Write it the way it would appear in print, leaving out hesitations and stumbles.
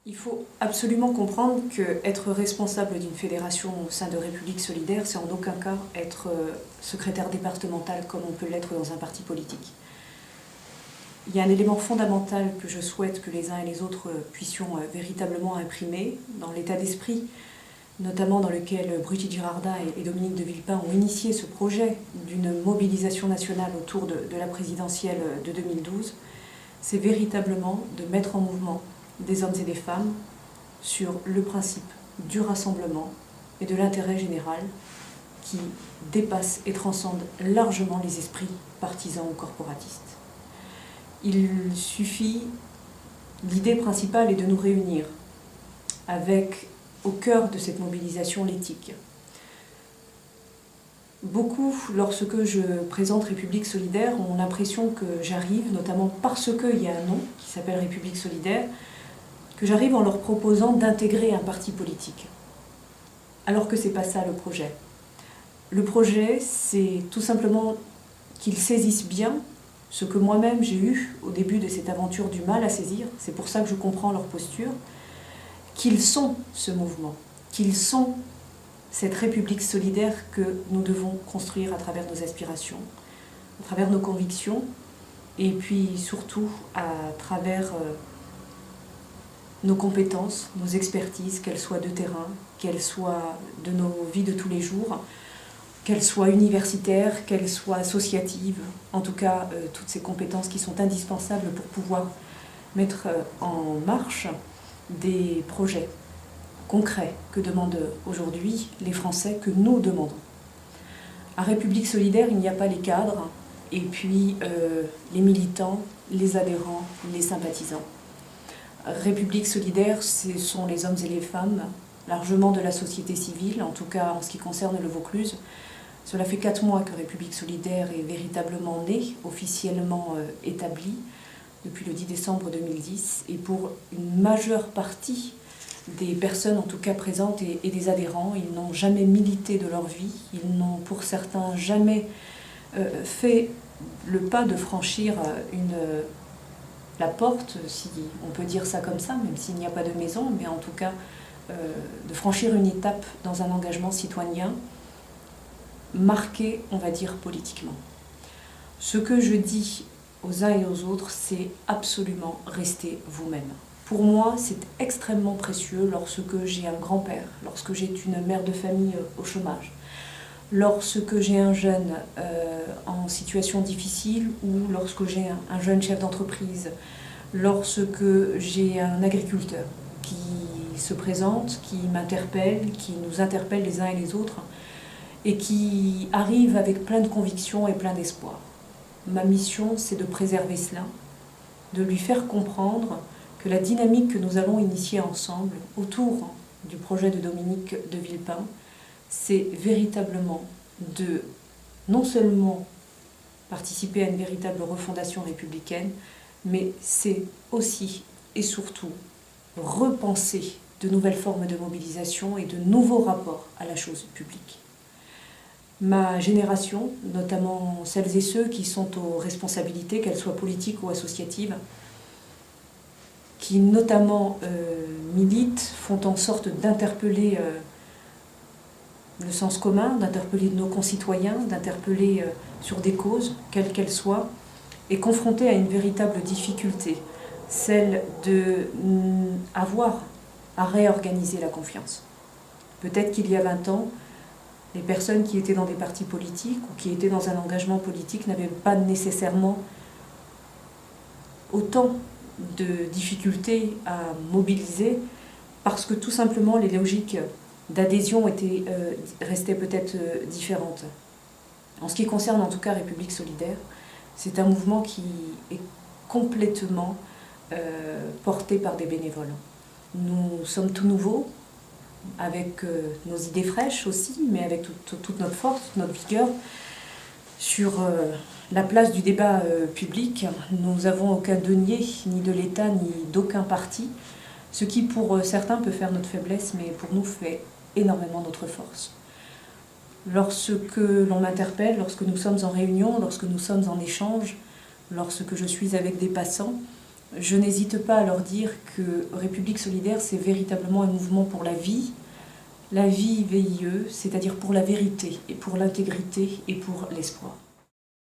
Il faut absolument comprendre qu'être responsable d'une fédération au sein de République Solidaire, c'est en aucun cas être secrétaire départemental comme on peut l'être dans un parti politique. Il y a un élément fondamental que je souhaite que les uns et les autres puissions véritablement imprimer dans l'état d'esprit, notamment dans lequel Brigitte Girardin et Dominique de Villepin ont initié ce projet d'une mobilisation nationale autour de la présidentielle de 2012, c'est véritablement de mettre en mouvement des hommes et des femmes sur le principe du rassemblement et de l'intérêt général qui dépasse et transcende largement les esprits partisans ou corporatistes. Il suffit, l'idée principale est de nous réunir avec au cœur de cette mobilisation l'éthique. Beaucoup, lorsque je présente République Solidaire, ont l'impression que j'arrive, notamment parce qu'il y a un nom qui s'appelle République Solidaire, que j'arrive en leur proposant d'intégrer un parti politique. Alors que ce n'est pas ça le projet. Le projet, c'est tout simplement qu'ils saisissent bien ce que moi-même j'ai eu au début de cette aventure du mal à saisir, c'est pour ça que je comprends leur posture, qu'ils sont ce mouvement, qu'ils sont cette République solidaire que nous devons construire à travers nos aspirations, à travers nos convictions, et puis surtout à travers nos compétences, nos expertises, qu'elles soient de terrain, qu'elles soient de nos vies de tous les jours, qu'elles soient universitaires, qu'elles soient associatives, en tout cas toutes ces compétences qui sont indispensables pour pouvoir mettre en marche des projets concrets que demandent aujourd'hui les Français, que nous demandons. À République Solidaire, il n'y a pas les cadres, et puis les militants, les adhérents, les sympathisants. République Solidaire, ce sont les hommes et les femmes, largement de la société civile, en tout cas en ce qui concerne le Vaucluse. Cela fait 4 mois que République Solidaire est véritablement née, officiellement établie, depuis le 10 décembre 2010. Et pour une majeure partie des personnes, en tout cas présentes, et des adhérents, ils n'ont jamais milité de leur vie. Ils n'ont, pour certains, jamais fait le pas de franchir la porte, si on peut dire ça comme ça, même s'il n'y a pas de maison, mais en tout cas de franchir une étape dans un engagement citoyen marqué, on va dire, politiquement. Ce que je dis aux uns et aux autres, c'est absolument rester vous-même. Pour moi, c'est extrêmement précieux lorsque j'ai un grand-père, lorsque j'ai une mère de famille au chômage, lorsque j'ai un jeune en situation difficile ou lorsque j'ai un jeune chef d'entreprise, lorsque j'ai un agriculteur qui se présente, qui m'interpelle, qui nous interpelle les uns et les autres et qui arrive avec plein de convictions et plein d'espoir. Ma mission, c'est de préserver cela, de lui faire comprendre que la dynamique que nous allons initier ensemble autour du projet de Dominique de Villepin, c'est véritablement de non seulement participer à une véritable refondation républicaine, mais c'est aussi et surtout repenser de nouvelles formes de mobilisation et de nouveaux rapports à la chose publique. Ma génération, notamment celles et ceux qui sont aux responsabilités, qu'elles soient politiques ou associatives, qui notamment militent, font en sorte d'interpeller le sens commun, d'interpeller nos concitoyens, d'interpeller sur des causes, quelles qu'elles soient, et confrontés à une véritable difficulté, celle d'avoir à réorganiser la confiance. Peut-être qu'il y a 20 ans, les personnes qui étaient dans des partis politiques ou qui étaient dans un engagement politique n'avaient pas nécessairement autant de difficultés à mobiliser parce que tout simplement les logiques d'adhésion restaient peut-être différentes. En ce qui concerne en tout cas République Solidaire, c'est un mouvement qui est complètement porté par des bénévoles. Nous sommes tout nouveaux, avec nos idées fraîches aussi, mais avec toute notre force, toute notre vigueur, sur la place du débat public. Nous n'avons aucun denier, ni de l'État, ni d'aucun parti, ce qui pour certains peut faire notre faiblesse, mais pour nous fait énormément notre force. Lorsque l'on m'interpelle, lorsque nous sommes en réunion, lorsque nous sommes en échange, lorsque je suis avec des passants, je n'hésite pas à leur dire que République Solidaire, c'est véritablement un mouvement pour la vie VIE, c'est-à-dire pour la vérité et pour l'intégrité et pour l'espoir.